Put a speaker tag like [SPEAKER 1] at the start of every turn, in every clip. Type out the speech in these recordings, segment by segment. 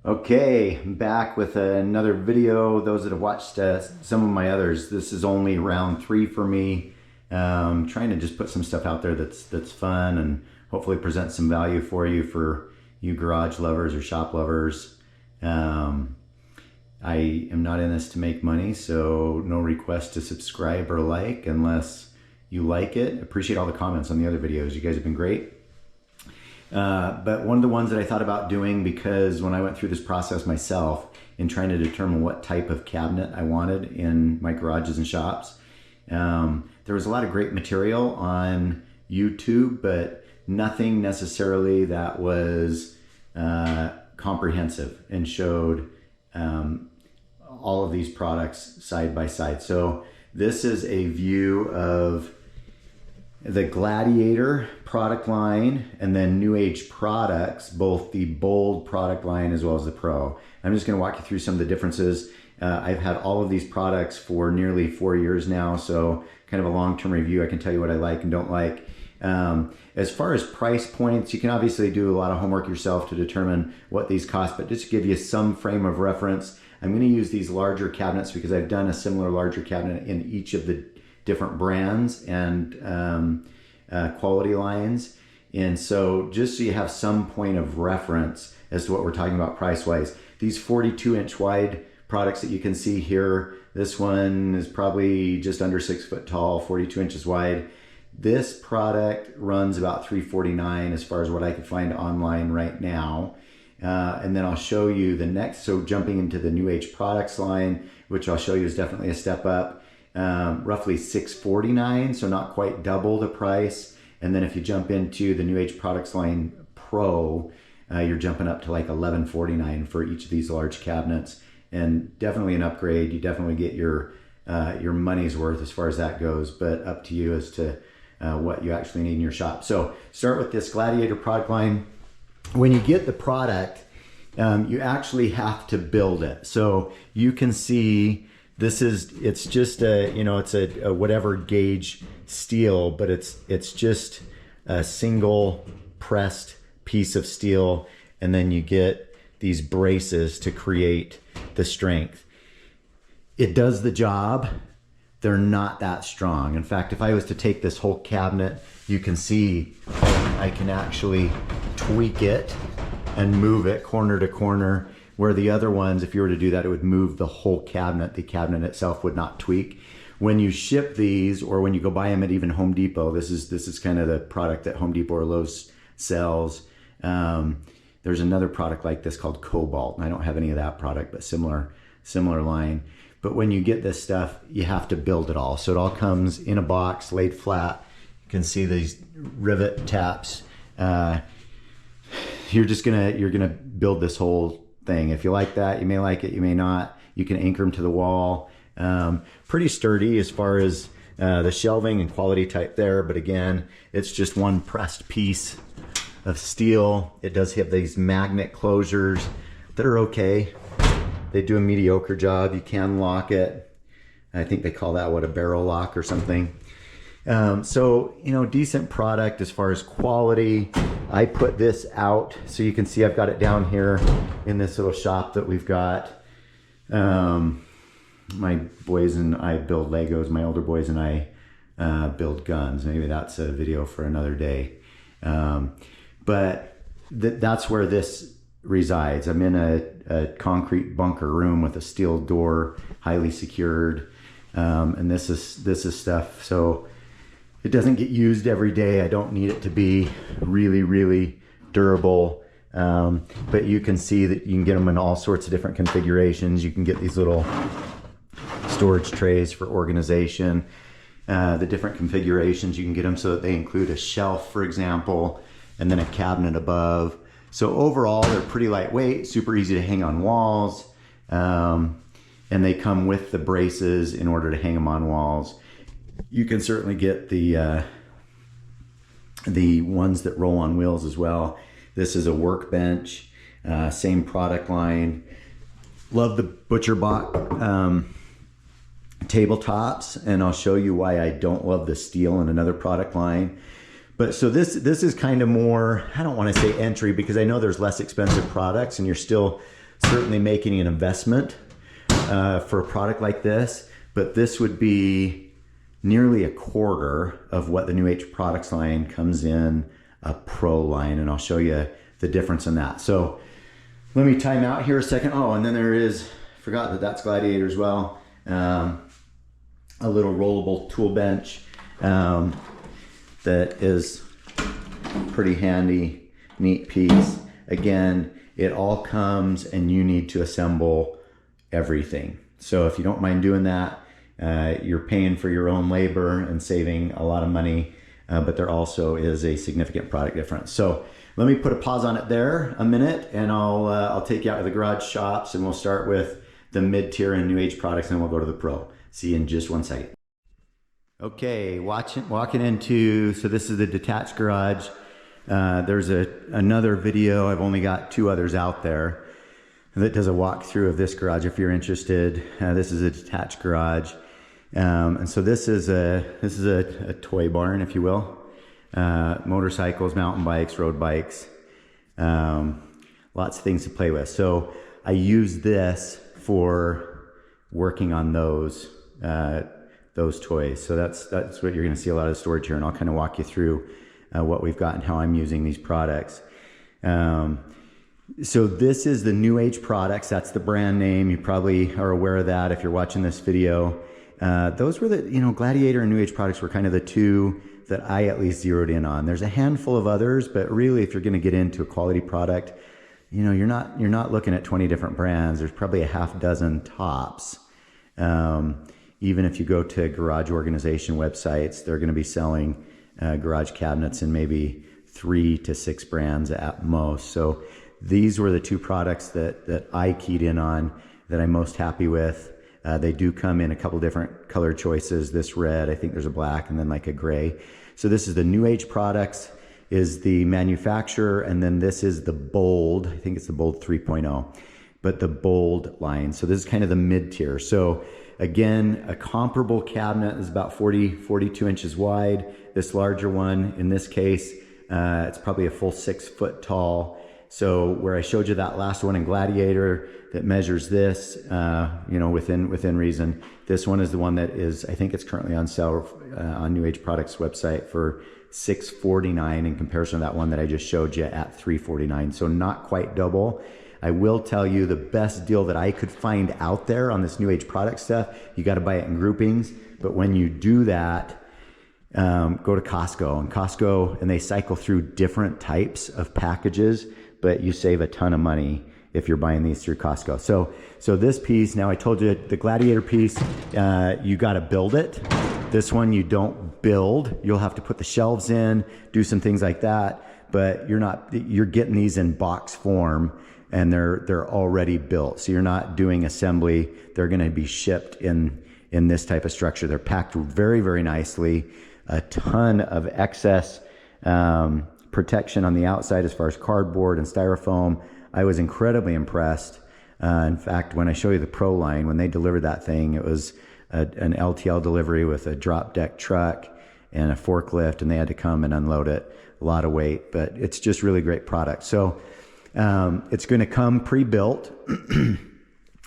[SPEAKER 1] Okay, I'm back with another video. Those that have watched some of my others, this is only round 3 for me. Trying to just put some stuff out there that's fun and hopefully present some value for you garage lovers or shop lovers. I am not in this to make money, so no request to subscribe or like unless you like it. Appreciate all the comments on the other videos. You guys have been great. But one of the ones that I thought about doing, because when I went through this process myself in trying to determine what type of cabinet I wanted in my garages and shops, there was a lot of great material on YouTube, but nothing necessarily that was comprehensive and showed all of these products side by side. So this is a view of the Gladiator product line and then NewAge products, both the bold product line as well as the pro. I'm just going to walk you through some of the differences. I've had all of these products for nearly 4 years now, so kind of a long-term review. I can tell you what I like and don't like. As far as price points, you can obviously do a lot of homework yourself to determine what these cost, but just to give you some frame of reference, I'm going to use these larger cabinets because I've done a similar larger cabinet in each of the different brands and quality lines. And so just so you have some point of reference as to what we're talking about price-wise, these 42-inch wide products that you can see here, this one is probably just under 6 foot tall, 42 inches wide. This product runs about $349 as far as what I could find online right now. And then I'll show you the next, so jumping into the NewAge products line, which I'll show you is definitely a step up. Roughly $649, so not quite double the price. And then if you jump into the NewAge products line Pro, you're jumping up to like $1149 for each of these large cabinets, and definitely an upgrade. You definitely get your money's worth as far as that goes, but up to you as to what you actually need in your shop. So start with this Gladiator product line. When you get the product, you actually have to build it. So you can see it's just a, it's a whatever gauge steel, but it's just a single pressed piece of steel. And then you get these braces to create the strength. It does the job. They're not that strong. In fact, if I was to take this whole cabinet, you can see I can actually tweak it and move it corner to corner, where the other ones, if you were to do that, it would move the whole cabinet. The cabinet itself would not tweak. When you ship these, or when you go buy them at even Home Depot, this is kind of the product that Home Depot or Lowe's sells. There's another product like this called Kobalt, and I don't have any of that product, but similar line. But when you get this stuff, you have to build it all. So it all comes in a box, laid flat. You can see these rivet taps. You're gonna build this whole thing. If you like that, you may like it, you may not. You can anchor them to the wall. Pretty sturdy as far as the shelving and quality type there, but again, it's just one pressed piece of steel. It does have these magnet closures that are okay. They do a mediocre job. You can lock it. I think they call that a barrel lock or something. So, decent product as far as quality. I put this out so you can see I've got it down here in this little shop that we've got. My boys and I build Legos. My older boys and I build guns. Maybe that's a video for another day. But that's where this resides. I'm in a concrete bunker room with a steel door, highly secured. And this is stuff. So it doesn't get used every day. I don't need it to be really, really durable. But you can see that you can get them in all sorts of different configurations. You can get these little storage trays for organization. The different configurations, you can get them so that they include a shelf, for example, and then a cabinet above. So overall, they're pretty lightweight, super easy to hang on walls. And they come with the braces in order to hang them on walls. You can certainly get the ones that roll on wheels as well. This is a workbench, same product line. Love the ButcherBox tabletops, and I'll show you why I don't love the steel in another product line. But so this is kind of more, I don't want to say entry, because I know there's less expensive products and you're still certainly making an investment for a product like this, but this would be nearly a quarter of what the NewAge products line comes in a pro line, and I'll show you the difference in that. So let me time out here a second. Oh, and then there is, forgot that that's Gladiator as well. A little rollable tool bench that is pretty handy, neat piece. Again, it all comes and you need to assemble everything. So if you don't mind doing that, you're paying for your own labor and saving a lot of money, but there also is a significant product difference. So let me put a pause on it there a minute, and I'll take you out to the garage shops, and we'll start with the mid-tier and NewAge products, and then we'll go to the pro. See you in just one second. Okay, walking into, so this is the detached garage. There's another video, I've only got 2 others out there, that does a walkthrough of this garage if you're interested. This is a detached garage. And so this is a toy barn, if you will. Motorcycles, mountain bikes, road bikes, lots of things to play with. So I use this for working on those toys. So that's what you're going to see a lot of storage here, and I'll kind of walk you through what we've got and how I'm using these products. So this is the NewAge products. That's the brand name. You probably are aware of that if you're watching this video. Those were the, Gladiator and NewAge products were kind of the 2 that I at least zeroed in on. There's a handful of others, but really if you're going to get into a quality product, you're not looking at 20 different brands. There's probably a half dozen tops. Even if you go to garage organization websites, they're going to be selling garage cabinets in maybe 3 to 6 brands at most. So these were the 2 products that I keyed in on that I'm most happy with. They do come in a couple different color choices. This red, I think there's a black, and then like a gray. So this is the NewAge products, is the manufacturer, and then this is the Bold. I think it's the Bold 3.0, but the Bold line. So this is kind of the mid-tier. So again, a comparable cabinet is about 42 inches wide. This larger one, in this case, it's probably a full 6 foot tall. So where I showed you that last one in Gladiator that measures this, within reason, this one is the one that is, I think it's currently on sale on NewAge Products website for $649 in comparison to that one that I just showed you at $349. So not quite double. I will tell you the best deal that I could find out there on this NewAge product stuff, you got to buy it in groupings. But when you do that, go to Costco, and they cycle through different types of packages, but you save a ton of money if you're buying these through Costco. So this piece, now I told you the Gladiator piece, you got to build it. This one you don't build. You'll have to put the shelves in, do some things like that, but you're getting these in box form, and they're already built. So you're not doing assembly. They're going to be shipped in this type of structure. They're packed very, very nicely. A ton of excess protection on the outside as far as cardboard and styrofoam. I was incredibly impressed. In fact, when I show you the Pro line, when they delivered that thing, it was an LTL delivery with a drop deck truck and a forklift, and they had to come and unload it. A lot of weight, but it's just really great product. So it's going to come pre-built.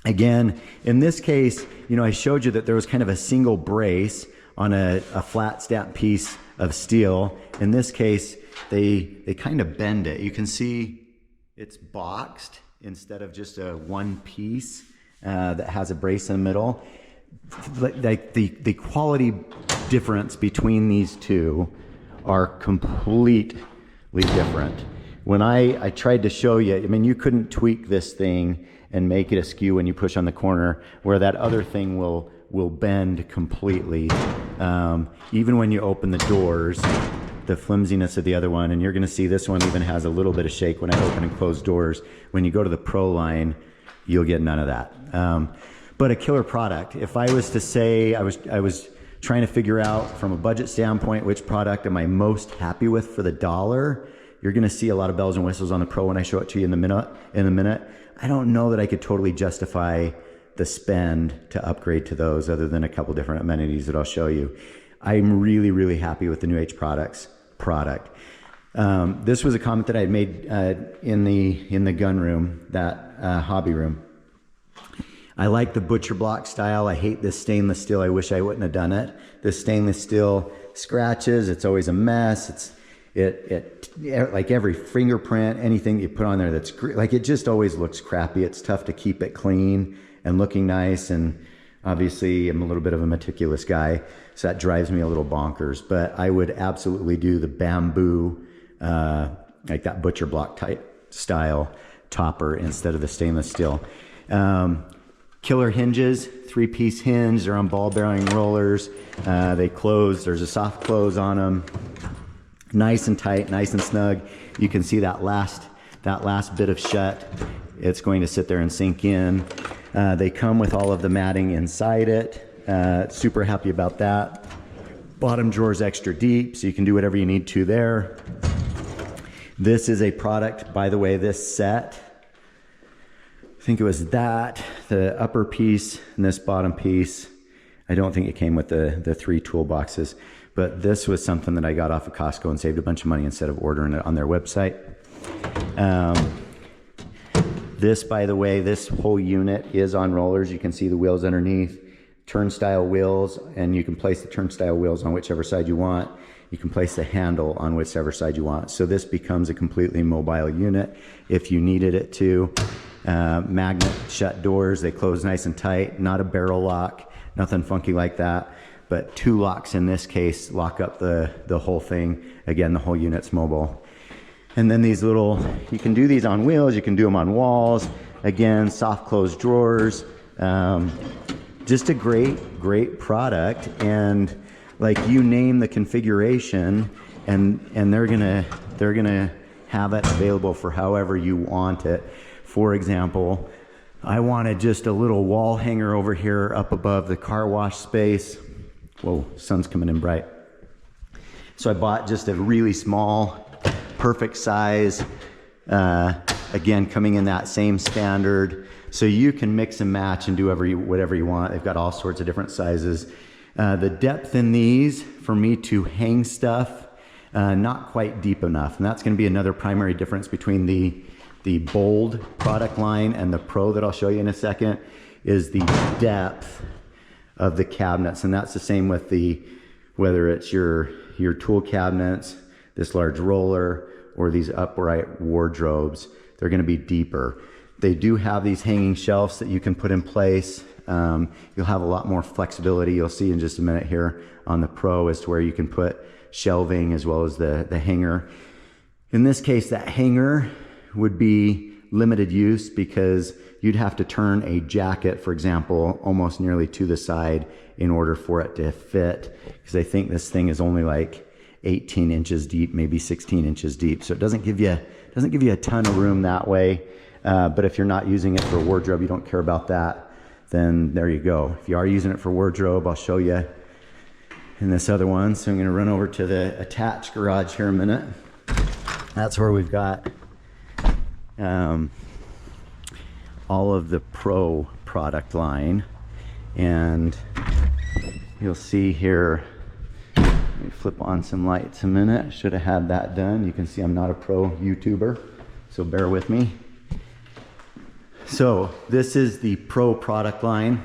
[SPEAKER 1] Again, in this case, I showed you that there was kind of a single brace on a flat stamp piece of steel. In this case, they kind of bend it. You can see it's boxed instead of just a one piece that has a brace in the middle. Like the quality difference between these two are completely different. When I tried to show you, you couldn't tweak this thing and make it askew when you push on the corner, where that other thing will bend completely. Even when you open the doors, the flimsiness of the other one, and you're gonna see this one even has a little bit of shake when I open and close doors. When you go to the Pro line, you'll get none of that. But a killer product. If I was to say, I was trying to figure out from a budget standpoint, which product am I most happy with for the dollar, you're gonna see a lot of bells and whistles on the Pro when I show it to you in a minute. I don't know that I could totally justify the spend to upgrade to those other than a couple different amenities that I'll show you. I'm really, really happy with the NewAge products product. This was a comment that I had made in the gun room, that hobby room. I like the butcher block style. I hate this stainless steel. I wish I wouldn't have done it. This stainless steel scratches. It's always a mess. It like every fingerprint, anything you put on there that's like, it just always looks crappy. It's tough to keep it clean and looking nice. And obviously I'm a little bit of a meticulous guy, so that drives me a little bonkers. But I would absolutely do the bamboo, like that butcher block type style topper instead of the stainless steel. Killer hinges, 3-piece hinge. They're on ball bearing rollers. They close. There's a soft close on them. Nice and tight, nice and snug. You can see that last bit of shut. It's going to sit there and sink in. They come with all of the matting inside it. Super happy about that. Bottom drawer's extra deep, so you can do whatever you need to there. This is a product, by the way, this set, I think it was that, the upper piece and this bottom piece. I don't think it came with the 3 toolboxes, but this was something that I got off of Costco and saved a bunch of money instead of ordering it on their website. This, by the way, this whole unit is on rollers. You can see the wheels underneath, turnstile wheels, and you can place the turnstile wheels on whichever side you want. You can place the handle on whichever side you want. So this becomes a completely mobile unit if you needed it to. Magnet shut doors, they close nice and tight, not a barrel lock, nothing funky like that, but 2 locks in this case lock up the whole thing. Again, the whole unit's mobile. And then these little, you can do these on wheels, you can do them on walls. Again, soft close drawers. Just a great product. And like, you name the configuration and they're gonna have it available for however you want it. For example, I wanted just a little wall hanger over here up above the car wash space. Whoa, sun's coming in bright. So I bought just a really small, perfect size, again, coming in that same standard. So you can mix and match and do whatever you want. They've got all sorts of different sizes. The depth in these, for me to hang stuff, not quite deep enough. And that's gonna be another primary difference between the Bold product line and the Pro that I'll show you in a second, is the depth of the cabinets. And that's the same with whether it's your tool cabinets, this large roller, or these upright wardrobes. They're gonna be deeper. They do have these hanging shelves that you can put in place. You'll have a lot more flexibility. You'll see in just a minute here on the Pro as to where you can put shelving as well as the hanger. In this case, that hanger would be limited use because you'd have to turn a jacket, for example, almost nearly to the side in order for it to fit. Because I think this thing is only like 18 inches deep, maybe 16 inches deep. So it doesn't give you a ton of room that way. But if you're not using it for a wardrobe, you don't care about that, then there you go. If you are using it for wardrobe, I'll show you in this other one. So I'm gonna run over to the attached garage here in a minute. That's where we've got all of the Pro product line. And you'll see here, let me flip on some lights a minute. Should have had that done. You can see I'm not a pro YouTuber, so bear with me. So this is the Pro product line.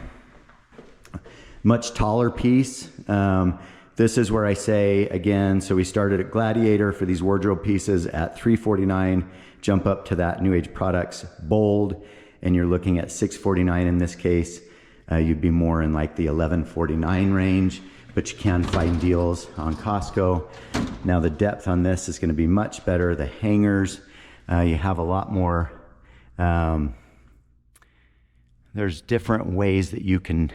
[SPEAKER 1] Much taller piece. This is where I say, again, so we started at Gladiator for these wardrobe pieces at $349, jump up to that NewAge Products Bold, and you're looking at $649 in this case. You'd be more in like the $1149 range, but you can find deals on Costco. Now the depth on this is gonna be much better. The hangers, you have a lot more, there's different ways that you can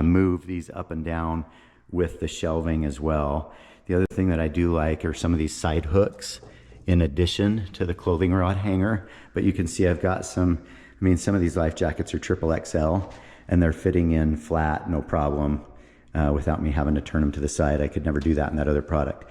[SPEAKER 1] move these up and down with the shelving as well. The other thing that I do like are some of these side hooks in addition to the clothing rod hanger. But you can see I've got some of these life jackets are triple XL and they're fitting in flat, no problem, without me having to turn them to the side. I could never do that in that other product.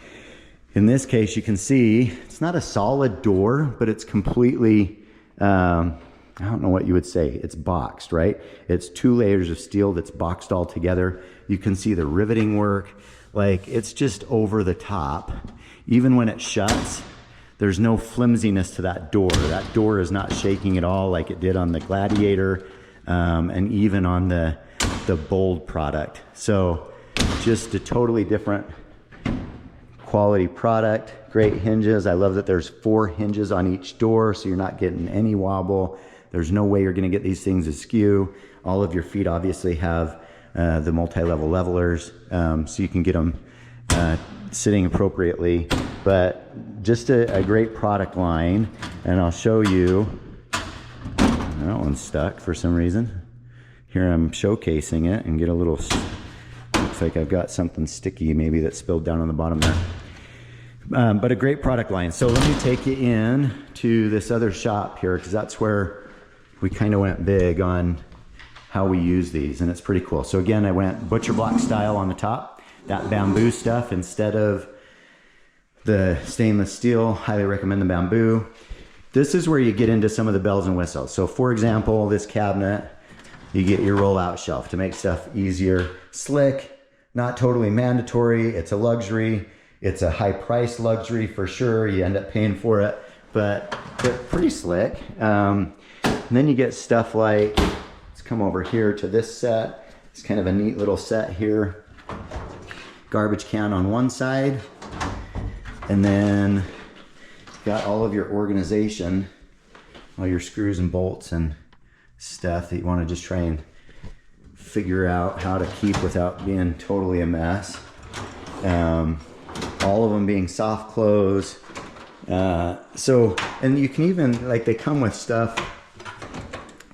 [SPEAKER 1] In this case, you can see it's not a solid door, but it's completely, I don't know what you would say. It's boxed, right? It's 2 layers of steel that's boxed all together. You can see the riveting work. Like, it's just over the top. even when it shuts, there's no flimsiness to that door. That door is not shaking at all like it did on the Gladiator, and even on the Bold product. So just a totally different quality product. Great hinges. I love that there's 4 hinges on each door, so you're not getting any wobble. There's no way you're going to get these things askew. All of your feet obviously have the multi-level levelers, so you can get them sitting appropriately. But just a great product line, and I'll show you. That one's stuck for some reason. Here I'm showcasing it and get a little, looks like I've got something sticky maybe that spilled down on the bottom there. But a great product line. So let me take you in to this other shop here, because that's where we kind of went big on how we use these, and it's pretty cool. So again, I went butcher block style on the top, that bamboo stuff instead of the stainless steel. Highly recommend the bamboo. This is where you get into some of the bells and whistles. So for example, this cabinet, you get your rollout shelf to make stuff easier. Slick, not totally mandatory. It's a luxury. It's a high price luxury for sure. You end up paying for it, but pretty slick. And then you get stuff like, let's come over here to this set. It's kind of a neat little set here. Garbage can on one side, and then got all of your organization, all your screws and bolts and stuff that you want to just try and figure out how to keep without being totally a mess. All of them being soft close. So, and you can even, like, they come with stuff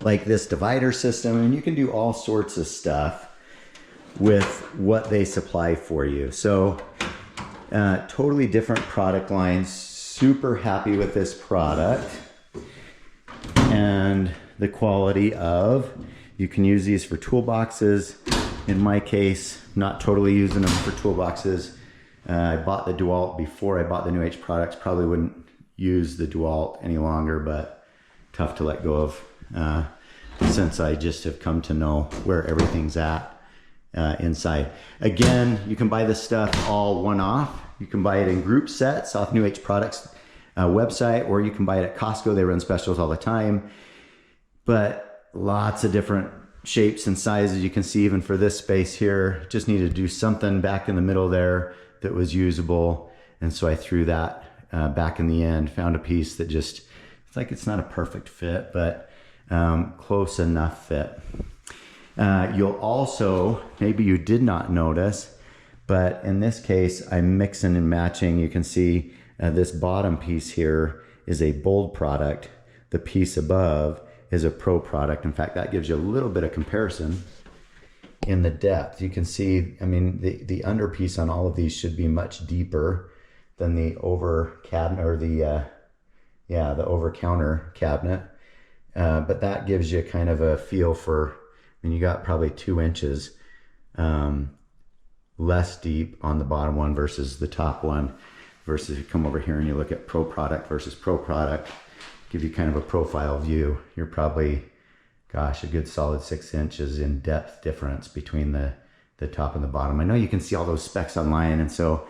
[SPEAKER 1] like this divider system, and you can do all sorts of stuff with what they supply for you. So totally different product lines. Super happy with this product and the quality of, you can use these for toolboxes. In my case, not totally using them for toolboxes. I bought the DeWalt before I bought the NewAge products. Probably wouldn't use the DeWalt any longer, but tough to let go of since I just have come to know where everything's at inside. Again, you can buy this stuff all one-off. You can buy it in group sets off NewAge Products website, or you can buy it at Costco. They run specials all the time. But lots of different shapes and sizes. You can see even for this space here, just needed to do something back in the middle there that was usable. And so I threw that back in the end, found a piece that just, it's like it's not a perfect fit, but close enough fit. You'll also, maybe you did not notice, but in this case, I'm mixing and matching. You can see this bottom piece here is a Bold product. The piece above is a Pro product. In fact, that gives you a little bit of comparison in the depth. You can see, I mean, the under piece on all of these should be much deeper than the over cabinet, or the over counter cabinet. But that gives you kind of a feel for, I mean, you got probably 2 inches less deep on the bottom one versus the top one, versus if you come over here and you look at Pro product versus Pro product, give you kind of a profile view. You're probably, gosh, a good solid 6 inches in depth difference between the top and the bottom. I know you can see all those specs online, and so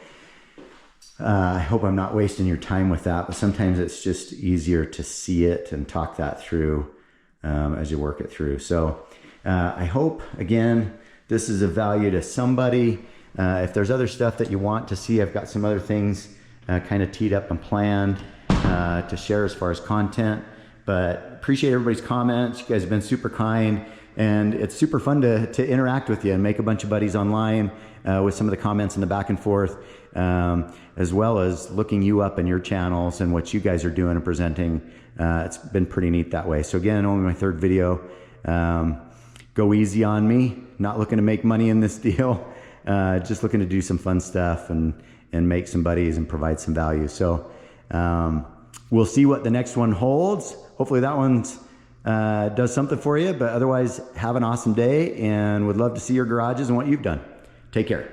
[SPEAKER 1] I hope I'm not wasting your time with that, but sometimes it's just easier to see it and talk that through as you work it through. So I hope, again, this is of value to somebody. If there's other stuff that you want to see, I've got some other things kind of teed up and planned to share as far as content. But appreciate everybody's comments. You guys have been super kind, and it's super fun to interact with you and make a bunch of buddies online with some of the comments and the back and forth, as well as looking you up in your channels and what you guys are doing and presenting. It's been pretty neat that way. So again, only my 3rd video. Go easy on me. Not looking to make money in this deal. Just looking to do some fun stuff and make some buddies and provide some value. So we'll see what the next one holds. Hopefully that one's does something for you, but otherwise have an awesome day, and would love to see your garages and what you've done. Take care.